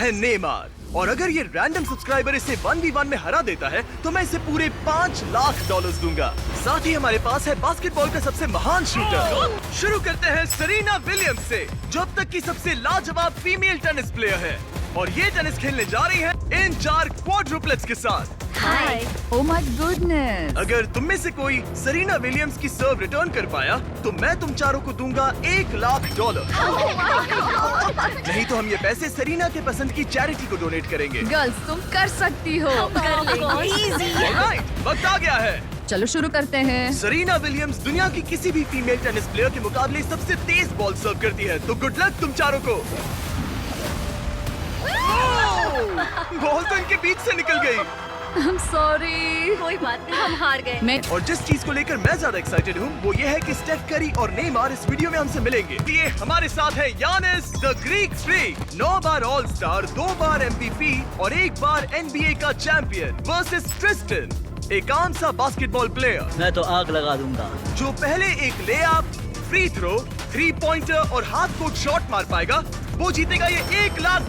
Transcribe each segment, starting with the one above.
है नेमार। और अगर ये रैंडम सब्सक्राइबर इसे 1v1 में हरा देता है तो मैं इसे पूरे $5 लाख दूंगा। साथ ही हमारे पास है बास्केटबॉल का सबसे महान शूटर। शुरू करते हैं सेरेना विलियम्स से, जो अब तक की सबसे लाजवाब फीमेल टेनिस प्लेयर है और ये टेनिस खेलने जा रही है इन 4 क्वाड्रुप्लेट्स के साथ। हाय। Oh my goodness. अगर तुम में से कोई सेरेना विलियम्स की सर्व रिटर्न कर पाया तो मैं तुम चारों को दूंगा $1 लाख। नहीं तो हम ये पैसे सेरेना के पसंद की चैरिटी को डोनेट करेंगे। गर्ल्स तुम कर सकती हो। ऑलराइट, वक्त आ गया है। चलो शुरू करते हैं। सेरेना विलियम्स दुनिया की किसी भी फीमेल टेनिस प्लेयर के मुकाबले सबसे तेज बॉल सर्व करती है, तो गुड लक तुम चारों को। बॉल तो इनके बीच से निकल गई। I'm sorry। कोई बात नहीं, हम हार गए। मैं और जिस चीज को लेकर मैं ज्यादा एक्साइटेड हूँ वो ये है कि स्टेफ करी और नेमार इस वीडियो में हमसे मिलेंगे। ये हमारे साथ है Yannis the Greek freak, 9 bar all star, 2 bar MVP और 1 बार NBA का चैंपियन, वर्सेस ट्रिस्टन, एक आम सा बास्केटबॉल प्लेयर। मैं तो आग लगा दूंगा। जो पहले एक लेअप, फ्री थ्रो, 3 पॉइंटर और हाथ कोर्ट शॉट मार पाएगा वो जीतेगा ये $1 लाख।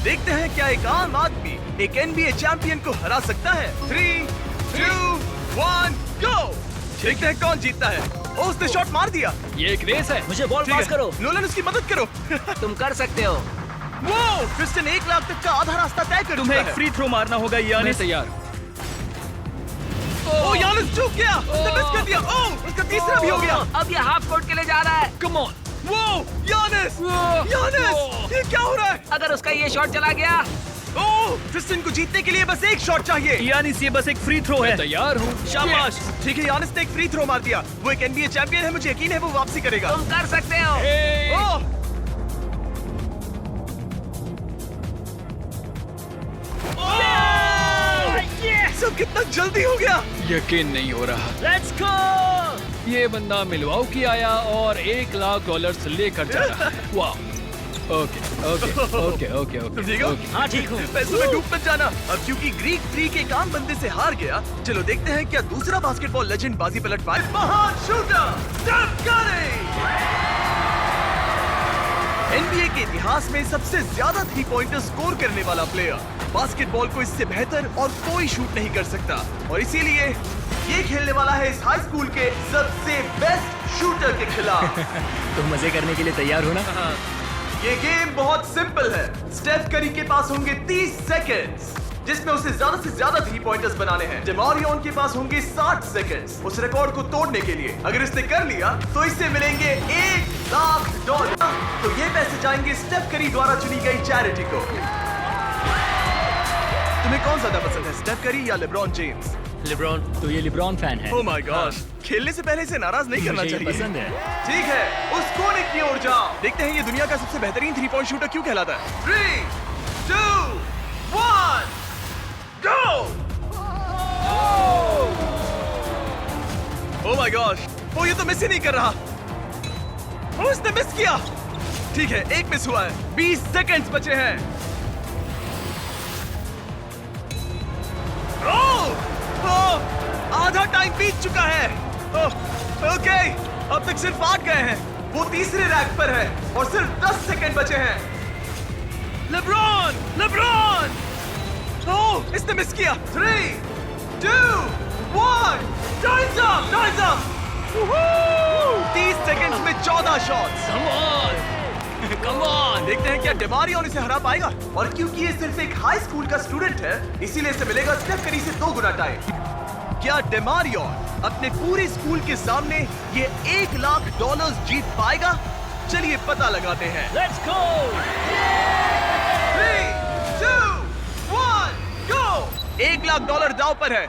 देखते हैं क्या एक आम आदमी एक NBA चैंपियन को हरा सकता है। 3, 2, 1, गो। देखते हैं कौन जीतता है। ओ, उसने शॉट मार दिया। ये एक रेस है। मुझे बॉल ठीक पास है, करो। नोलन उसकी मदद करो। तुम कर सकते हो। वो क्रिस्टन 1 लाख तक का आधा रास्ता तय कर तुम्हें चुका एक है। फ्री थ्रो मारना होगा यानिस। तैयार। ओ, यानिस चूक गया। उसने मिस कर दिया। ओ, उसका तीसरा भी हो गया। अब ये हाफ कोर्ट के लिए जा रहा है। Come on. वो यानिस, यानिस, ये क्या हो रहा है? अगर उसका ये शॉट चला गया। ओ, क्रिस्टन को जीतने के लिए बस एक शॉट चाहिए। यानिस ये बस एक फ्री थ्रो है। तैयार हूँ। शाबाश। ठीक है, यानिस ने एक फ्री थ्रो मार दिया। वो एक NBA चैंपियन है, मुझे यकीन है वो वापसी करेगा। तुम कर सकते हो। ओह! सब कितना जल्दी हो गया। यकीन नहीं हो रहा। Let's go. ये बंदा मिलवाउकी आया और $1 लाख लेकर जा रहा है। वाह। ओके ओके ओके ओके तुम ओके ठीक हो? ओके। हाँ ठीक हूँ। पैसों में डूब मत जाना। अब क्योंकि ग्रीक फ्रीक एक आम बंदे से हार गया, चलो देखते हैं क्या दूसरा बास्केटबॉल लेजेंड बाजी पलट पाए। महान शूटर स्टेफ करी, NBA के इतिहास में सबसे ज्यादा 3 पॉइंटर स्कोर करने वाला प्लेयर। बास्केटबॉल को इससे बेहतर और कोई शूट नहीं कर सकता और इसीलिए ये खेलने वाला है इस हाई स्कूल के सबसे बेस्ट शूटर के खिलाफ। तुम मजे करने के लिए तैयार हो ना? ये गेम बहुत सिंपल है। स्टेफ करी के पास होंगे 30 सेकंड्स जिसमें उसे ज्यादा से ज्यादा 3 पॉइंटर्स बनाने हैं। डेमारियन के पास होंगे 60 सेकंड्स उस रिकॉर्ड को तोड़ने के लिए। अगर इसने कर लिया तो इससे मिलेंगे $1 लाख। तो ये पैसे जाएंगे स्टेफ करी द्वारा चुनी गई चैरिटी को। तुम्हें कौन ज्यादा पसंद है, स्टेफ करी या लेब्रॉन जेम्स? लिब्रॉन। तो ये लिब्रॉन फैन है। ओह माय गॉड, खेलने से पहले इसे नाराज नहीं करना मुझे ये चाहिए। पसंद है। ठीक है, उस कोने की ओर जाओ। देखते हैं ये दुनिया का सबसे बेहतरीन 3 पॉइंट शूटर क्यों कहलाता है। 3, 2, 1, गो। ओह माय गॉड, वो ये तो मिस ही नहीं कर रहा। ओ, इसने मिस किया। ठीक है, एक मिस हुआ है। 20 सेकंड्स बचे हैं। आधा टाइम बीत चुका है। ओके, अब तक सिर्फ 8 गए हैं। वो तीसरे रैक पर है और सिर्फ 10 सेकंड बचे हैं। LeBron, LeBron! ओह, इसने मिस किया। 3, 2, 1, times up, times up. 30 seconds में 14 shots. Come on, come on. देखते हैं क्या डेमारियन इसे हरा पाएगा। और क्योंकि ये सिर्फ एक हाई स्कूल का स्टूडेंट है, इसीलिए इसे मिलेगा स्टेफ करी से 2 गुना टाइम। क्या डेमारियन अपने पूरे स्कूल के सामने ये $1 लाख जीत पाएगा? चलिए पता लगाते हैं। Let's go. 3, 2, 1, गो। $1 लाख दांव पर है।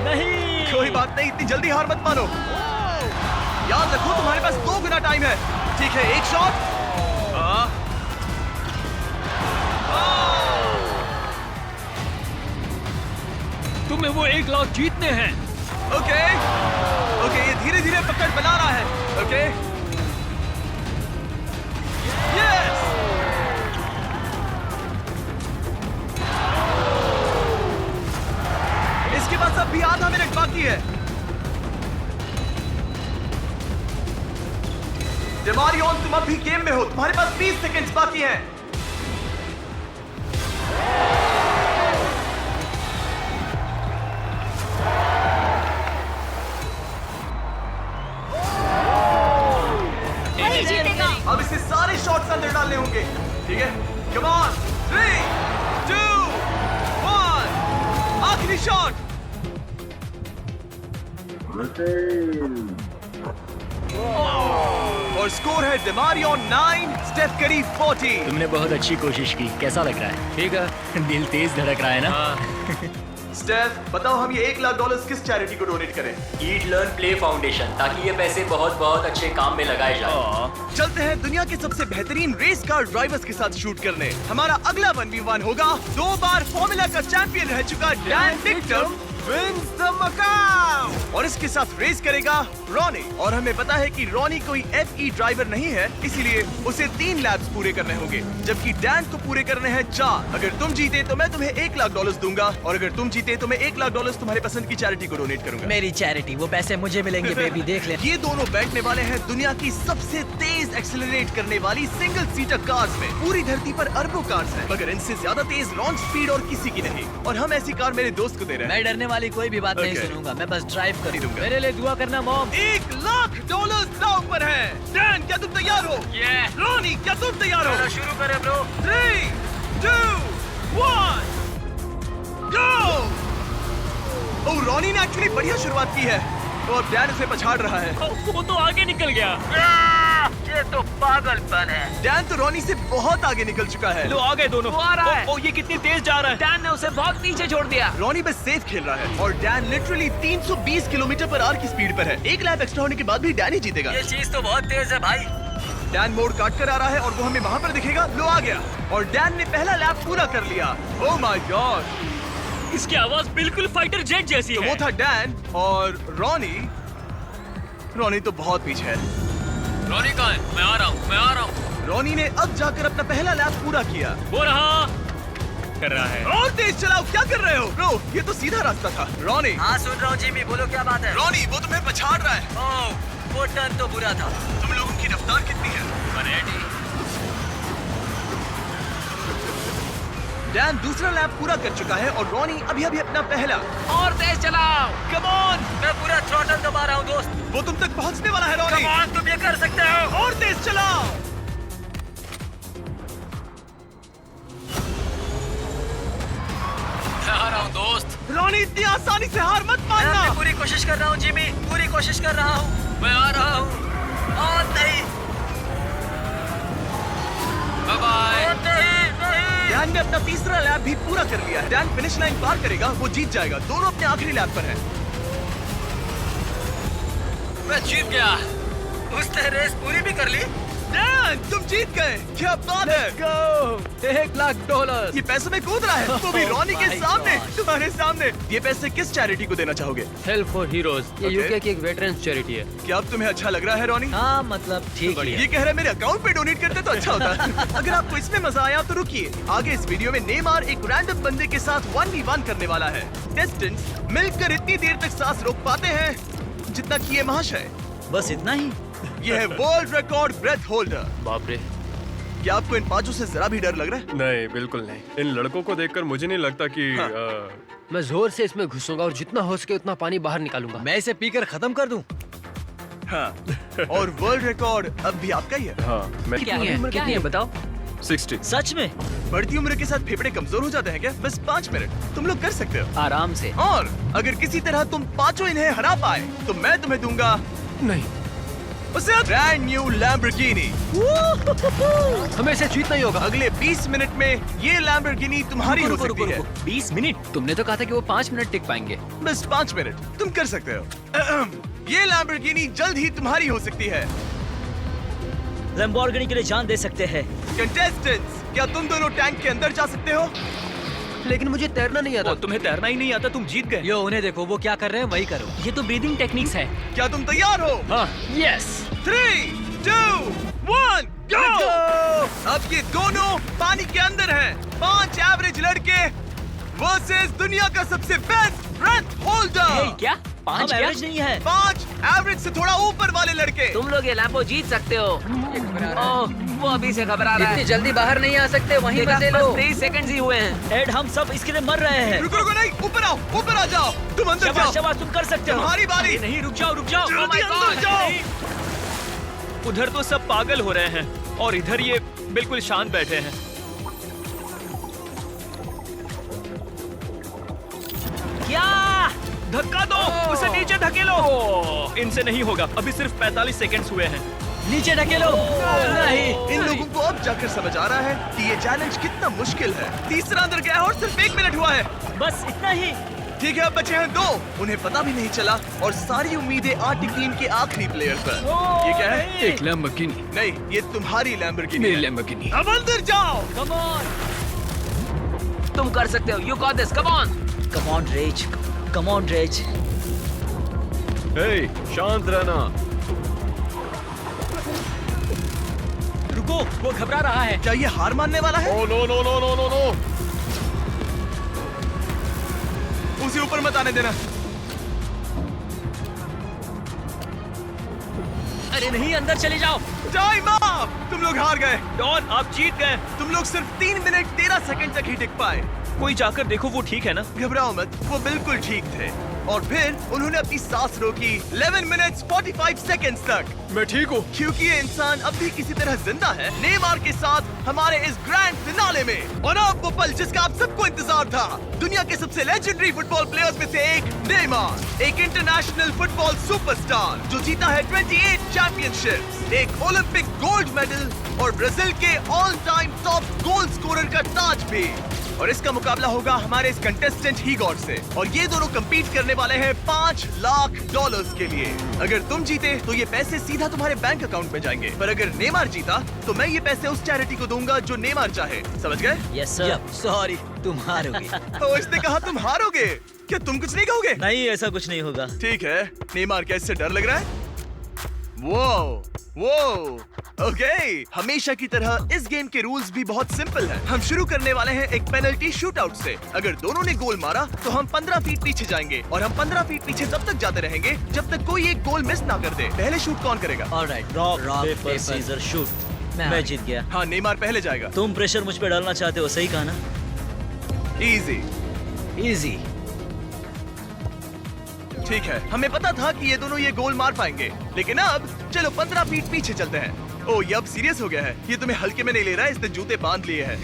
नहीं। कोई बात नहीं, इतनी जल्दी हार मत मानो। याद रखो तुम्हारे पास 2 गुना टाइम है। ठीक है, एक शॉट। तुम्हें वो $1 लाख जीतने हैं। ओके, ओके, ये धीरे धीरे पकड़ बना रहा है। Okay, yes. इसके पास अब भी आधा मिनट बाकी है। डेमारियन, तुम अब भी गेम में हो। तुम्हारे पास 20 सेकंड्स बाकी हैं। वही जीतेगा। अब इसे सारे शॉट्स अंदर डालने होंगे, ठीक है? कम ऑन, 3, 2, 1, आखिरी शॉट। और स्कोर है डेमारियो 9, स्टेफ करी 40। तुमने बहुत अच्छी कोशिश की, कैसा लग रहा है? ठीक है। दिल तेज धड़क रहा है ना? स्टेफ, बताओ हम ये $1 लाख किस चैरिटी को डोनेट करें? ईट लर्न प्ले फाउंडेशन, ताकि ये पैसे बहुत बहुत अच्छे काम में लगाए जाए। चलते हैं दुनिया के सबसे बेहतरीन रेस कार ड्राइवर्स के साथ शूट करने। हमारा अगला 1v1 होगा 2 बार फॉर्मूला का चैंपियन रह चुका Dan Victum wins the Macau, और इसके साथ रेस करेगा रॉनी। और हमें पता है कि रॉनी कोई FE ड्राइवर नहीं है, इसीलिए उसे 3 लैप्स पूरे करने होंगे, जबकि डैन को पूरे करने हैं 4। अगर तुम जीते तो मैं तुम्हें $1 लाख दूंगा, और अगर तुम जीते तो मैं $1 लाख तुम्हारे पसंद की चैरिटी को डोनेट करूंगा। मेरी चैरिटी, वो पैसे मुझे मिलेंगे बेबी, देख ले। ये दोनों बैठने वाले हैं दुनिया की सबसे तेज एक्सेलरेट करने वाली सिंगल सीटर कार्स में। पूरी धरती पर अरबों कार्स हैं, मगर इनसे ज्यादा तेज लॉन्च स्पीड और किसी की नहीं। और हम ऐसी कार मेरे दोस्त को दे रहे हैं। मैं डरने वाली कोई भी बात नहीं Okay. सुनूंगा, मैं बस ड्राइव कर नहीं दूंगा। मेरे लिए दुआ करना मॉम। $1 लाख दांव पर है। डैन, क्या तुम तैयार हो? रॉनी, क्या तुम तैयार हो? शुरू करें ब्रो। 3, 2, 1, गो! ओह, रॉनी ने एक्चुअली बढ़िया शुरुआत की है, और डैन उसे पछाड़ रहा है। वो तो आगे निकल गया। ये तो पागलपन है। डैन तो रॉनी से बहुत आगे निकल चुका है। लो आ गए दोनों। वो आ रहा है। ओ, ये कितनी तेज जा रहा है। डैन ने उसे बहुत पीछे छोड़ दिया। रॉनी बस सेफ खेल रहा है, और डैन लिटरली 320 किलोमीटर/आवर की स्पीड पर है। 1 लैप एक्स्ट्रा होने के बाद भी डैन ही जीतेगा। ये चीज तो बहुत तेज है भाई। डैन मोड़ काट कर आ रहा है, और वो हमें वहाँ पर दिखेगा। लो आ गया, और डैन ने पहला लैप पूरा कर लिया। ओह माय गॉड, इसकी आवाज बिल्कुल फाइटर जेट जैसी तो वो था डैन, और रॉनी तो बहुत पीछे है। रॉनी कहाँ है? मैं आ रहा हूँ। रॉनी ने अब जाकर अपना पहला लैप पूरा किया। वो रहा कर रहा है। और तेज चलाओ, क्या कर रहे हो ब्रो? ये तो सीधा रास्ता था। रॉनी, हाँ सुन रहा हूँ जिमी, बोलो क्या बात है। रॉनी, वो तुम्हें पछाड़ रहा है। ओह, वो टर्न तो बुरा था। तुम लोगों की रफ्तार कितनी है? डैन दूसरा लैप पूरा कर चुका है, और रॉनी अभी अपना पहला। और तेज चलाओ। कम ऑन, मैं पूरा थ्रॉटल दबा रहा हूँ दोस्त। वो तुम तक पहुंचने वाला है रॉनी। Come on, तुम ये कर सकते हो। और तेज चलाओ। मैं आ रहा हूँ दोस्त। रॉनी, इतनी आसानी से हार मत मैं मानना। अपनी पूरी कोशिश कर रहा हूँ जिमी, पूरी कोशिश कर रहा हूँ। मैं आ रहा हूँ। और नहीं, बाय बाय। और नहीं। डैन ने अपना तीसरा लैप भी पूरा कर लिया है। डैन फिनिश लाइन पार करेगा, वो जीत जाएगा। दोनों अपने आखिरी लैप पर हैं। मैं जीत गया। उसने रेस पूरी भी कर ली। डैन, तुम जीत गए, क्या बात है। $1 लाख। ये पैसों में कूद रहा है, वो भी रॉनी के my सामने, God. तुम्हारे सामने। ये पैसे किस चैरिटी को देना चाहोगे? हेल्प फॉर हीरोज, ये Okay. यूके की एक वेटरन्स चैरिटी है। क्या अब तुम्हें अच्छा लग रहा है रॉनी? हाँ मतलब ठीक है। ये कह रहे मेरे अकाउंट पे डोनेट करते तो अच्छा होता। अगर आपको इसमें मजा आया तो रुकिए, आगे इस वीडियो में नेमार एक रैंडम बंदे के साथ 1v1 करने वाला है। टेस्टेंट्स मिलकर इतनी देर तक सांस रोक पाते हैं जितना कि ये महाशय। बस इतना ही। ये है वर्ल्ड रिकॉर्ड ब्रेथ होल्डर। बाप रे। क्या आपको इन पांचों से जरा भी डर लग रहा है? नहीं, बिल्कुल नहीं। इन लड़कों को देखकर मुझे नहीं लगता कि हाँ। मैं जोर से इसमें घुसूंगा और जितना हो सके उतना पानी बाहर निकालूंगा। मैं इसे पीकर खत्म कर दूं। हाँ। और वर्ल्ड रिकॉर्ड अब भी आपका ही है। हाँ, मैं क्या है बताओ। 60। सच में? बढ़ती उम्र के साथ फेफड़े कमजोर हो जाते हैं क्या? बस 5 मिनट तुम लोग कर सकते हो। आराम से। और अगर किसी तरह तुम पांचों इन्हें हरा पाए तो मैं तुम्हें दूंगा नहीं, उसे ब्रांड न्यू लैम्बोर्गिनी। हमें इसे जीतना ही होगा। अगले 20 मिनट में ये लैम्बोर्गिनी तुम्हारी हो सकती है। 20 मिनट? तुमने तो कहा था कि वो 5 मिनट टिक पाएंगे। बस 5 मिनट तुम कर सकते हो। ये लैम्बोर्गिनी जल्द ही तुम्हारी हो सकती है। लैम्बोर्गिनी के लिए जान दे सकते हैं। कंटेस्टेंट्स, क्या तुम दोनों टैंक के अंदर जा सकते हो? लेकिन मुझे तैरना नहीं आता। तुम्हें तैरना ही नहीं आता, तुम जीत गए। यो उन्हें देखो, वो क्या कर रहे हैं वही करो। ये तो ब्रीदिंग टेक्निक्स है। क्या तुम तैयार हो? हाँ, यस। 3, 2, 1, गो! अब ये दोनों पानी के अंदर हैं। 5 एवरेज लड़के वर्सेस दुनिया का सबसे बेस्ट ब्रेथ होल्डर। क्या 5 हम क्या? एवरेज नहीं है। 5 एवरेज से थोड़ा ऊपर वाले लड़के। तुम लोग ये लैम्बो जीत सकते हो। ओह, वो अभी से घबरा रहा इतनी है। जल्दी बाहर नहीं आ सकते, वहीं मजे लो। 23 सेकंड्स ही हुए हैं। एड, हम सब इसके लिए मर रहे हैं। रुको रुको, नहीं, ऊपर आओ, ऊपर आ जाओ। तुम अंदर शाबाश जाओ, शाबाश, तुम कर सकते हो। तुम्हारी बारी। नहीं, रुक जाओ रुक जाओ। जल्दी Oh my अंदर God, जाओ। नहीं। उधर तो सब पागल हो रहे हैं और इधर ये बिल्कुल शांत बैठे हैं। क्या? धक्का दो, उसे नीचे धकेलो। इनसे नहीं होगा, अभी सिर्फ 45 सेकंड्स हुए हैं। नीचे ढकेलो। नहीं। इन लोगों को अब जाकर समझ आ रहा है कि ये चैलेंज कितना मुश्किल है। तीसरा अंदर गया है और सिर्फ 1 मिनट हुआ है। बस इतना ही। ठीक है, अब बचे हैं 2। उन्हें पता भी नहीं चला और सारी उम्मीदें आर्टी टीम के आखिरी प्लेयर पर। ये क्या है? एक लैम्बोर्गिनी, नहीं, ये तुम्हारी लैम्बोर्गिनी मेरी है। लैम्बोर्गिनी। अब अंदर जाओ। Come on. तुम कर सकते हो। You got this, come on. Come on rage. Come on rage. Hey, शांत रहना। रुको, वो घबरा रहा है। क्या ये हार मानने वाला है? Oh no no no no no no. उसे ऊपर मत आने देना। अरे नहीं, अंदर चले जाओ। Time up! तुम लोग हार गए। डॉन, आप जीत गए। तुम लोग सिर्फ 3 मिनट 13 सेकंड तक ही टिक पाए। कोई जाकर देखो, वो ठीक है ना? घबराओ मत, वो बिल्कुल ठीक थे। और फिर उन्होंने अपनी सांस रोकी 11 मिनट्स 45 सेकंड्स तक, मैं ठीक हूँ। क्योंकि ये इंसान अब भी किसी तरह जिंदा है नेमार के साथ हमारे इस ग्रैंड फिनाले में। और अब वो पल जिसका आप सबको इंतजार था, दुनिया के सबसे लेजेंडरी फुटबॉल प्लेयर्स में से एक नेमार, एक इंटरनेशनल फुटबॉल सुपरस्टार जो जीता है 28 चैंपियनशिप्स, एक ओलंपिक गोल्ड मेडल और ब्राजील के all time top goal scorer का ताज भी। और इसका मुकाबला होगा हमारे इस कंटेस्टेंट हीगॉड से, और ये दोनों compete करने वाले हैं $5 लाख के लिए। अगर तुम जीते तो ये पैसे सीधा तुम्हारे बैंक अकाउंट में जाएंगे, पर अगर नेमार जीता तो मैं ये पैसे उस चैरिटी को दूंगा जो नेमार चाहे। समझ गए? Yes sir. सॉरी, तुम हारोगे। तो इसने कहा तुम हारोगे। क्या तुम कुछ नहीं कहोगे? नहीं, ऐसा कुछ नहीं होगा। ठीक है, नेमार क्या इससे डर लग रहा है? वो ओके, हमेशा की तरह इस गेम के रूल्स भी बहुत सिंपल हैं। हम शुरू करने वाले हैं एक पेनल्टी शूटआउट से। अगर दोनों ने गोल मारा तो हम 15 फीट पीछे जाएंगे, और हम 15 फीट पीछे तब तक जाते रहेंगे जब तक कोई एक गोल मिस ना कर दे। पहले शूट कौन करेगा? Alright, rock paper scissor shoot. मैं जीत गया। हाँ, नेमार पहले जाएगा। तुम प्रेशर मुझ पे डालना चाहते हो, सही कहा ना? इजी। इजी। ठीक है, हमें पता था कि ये दोनों ये गोल मार पाएंगे, लेकिन अब चलो 15 फीट पीछे चलते हैं। ओह, ये अब सीरियस हो गया है। ये तुम्हें हल्के में नहीं ले रहा है, इसने जूते बांध लिए हैं।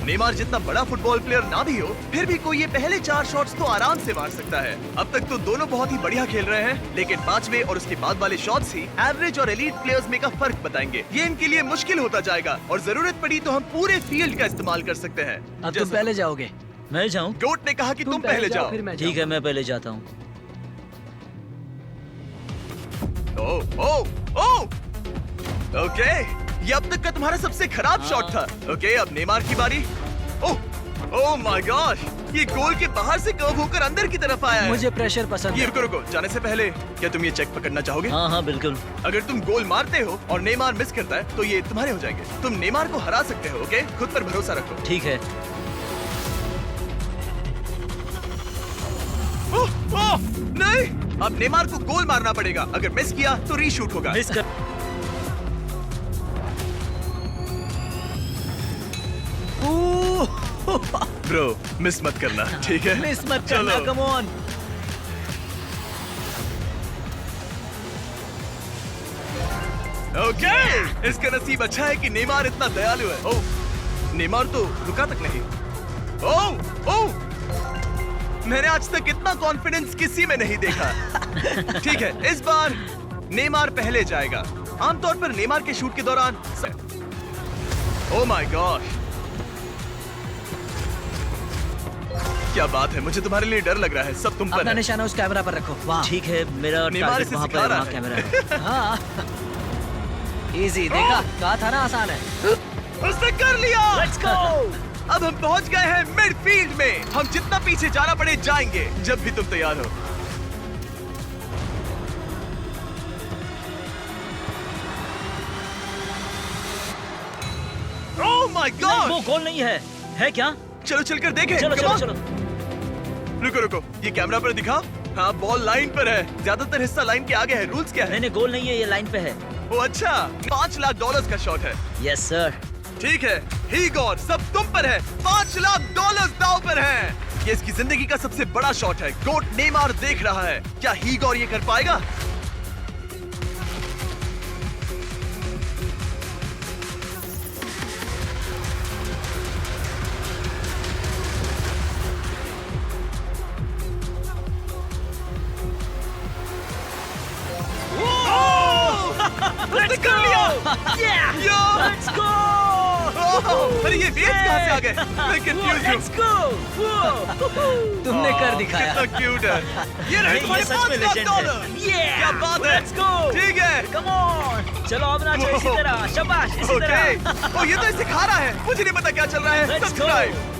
नेमार जितना बड़ा फुटबॉल प्लेयर ना भी हो, फिर भी कोई ये पहले 4 शॉट्स तो आराम से मार सकता है। अब तक तो दोनों बहुत ही बढ़िया खेल रहे हैं, लेकिन 5वें और उसके बाद वाले शॉट्स ही एवरेज और एलीट प्लेयर्स में का फर्क बताएंगे। ये इनके लिए मुश्किल होता जाएगा, और जरूरत पड़ी तो हम पूरे फील्ड का इस्तेमाल कर सकते हैं। अब तुम पहले जाओगे। मैं जाऊं? गोट ने कहा कि तुम पहले जाओ। ठीक है, मैं पहले जाता हूँ। ओके, ये अब तक का तुम्हारा सबसे खराब शॉट था। ओके, अब नेमार की बारी। ओह माय गॉड, ये गोल के बाहर से कर्व होकर अंदर की तरफ आया है। मुझे प्रेशर पसंद ये है। रुको, जाने से पहले क्या तुम ये चेक पकड़ना चाहोगे? हाँ, बिल्कुल। अगर तुम गोल मारते हो और नेमार मिस करता है तो ये तुम्हारे हो जाएंगे। तुम नेमार को हरा सकते हो। ओके, खुद पर भरोसा रखो। ठीक है। ओह, नहीं, अब नेमार को गोल मारना पड़ेगा। अगर मिस किया तो रीशूट होगा। मिस कर। ब्रो, मिस मत करना, ठीक है? मिस मत करना, चलो। Come on. ओके, इसका नसीब अच्छा है कि नेमार इतना दयालु है। ओह, नेमार तो रुका तक नहीं। ओह, मैंने आज तक इतना कॉन्फिडेंस किसी में नहीं देखा। ठीक है, इस बार नेमार पहले जाएगा। आमतौर पर नेमार के शूट के दौरान ओह माय गॉड, क्या बात है। मुझे तुम्हारे लिए डर लग रहा है। सब तुम पर अपना है। निशाना उस कैमरा पर रखो। वाह, ठीक है, मेरा नेमार टारगेट इसे वहाँ सिखा पर, रहा वहाँ है। कैमरा है। हाँ, इजी। देखा, कहा था ना आसान है। उसने कर लिया। Let's go. अब हम पहुंच गए हैं मिडफील्ड में। हम जितना पीछे जाना पड़े जाएंगे, जब भी तुम तैयार हो। ओह माय नहीं, गॉड, वो गोल नहीं है। है क्या? चलो चलकर देखें। चलो Come चलो on. चलो। रुको, ये कैमरा पर दिखाओ। हाँ, बॉल लाइन पर है। ज्यादातर हिस्सा लाइन के आगे है। रूल्स क्या है? नहीं गोल नहीं है, ये लाइन पे है। ओ अच्छा, $5 लाख का शॉट है। Yes sir. ठीक है, हीगोर सब तुम पर है। $5 लाख दांव पर है। ये इसकी जिंदगी का सबसे बड़ा शॉट है। गोट नेमार देख रहा है। क्या हीगोर ये कर पाएगा? लेट्स कर लिया। या लेट्स गो। अरे ये वेव्स कहाँ से आ गए? मैं confused हूँ। Let's go. तुमने कर दिखाया। कितना क्यूट है। ये रहे ये तुम्हारे सच में $5 लाख। legend है। क्या बात है। Let's go. ठीक है। Come on. चलो अब नाचो इसी तरह। शाबाश इसी ओके। तरह। ओ ये तो सिखा रहा है। मुझे नहीं पता क्या चल रहा है। Let's go. सब्सक्राइब।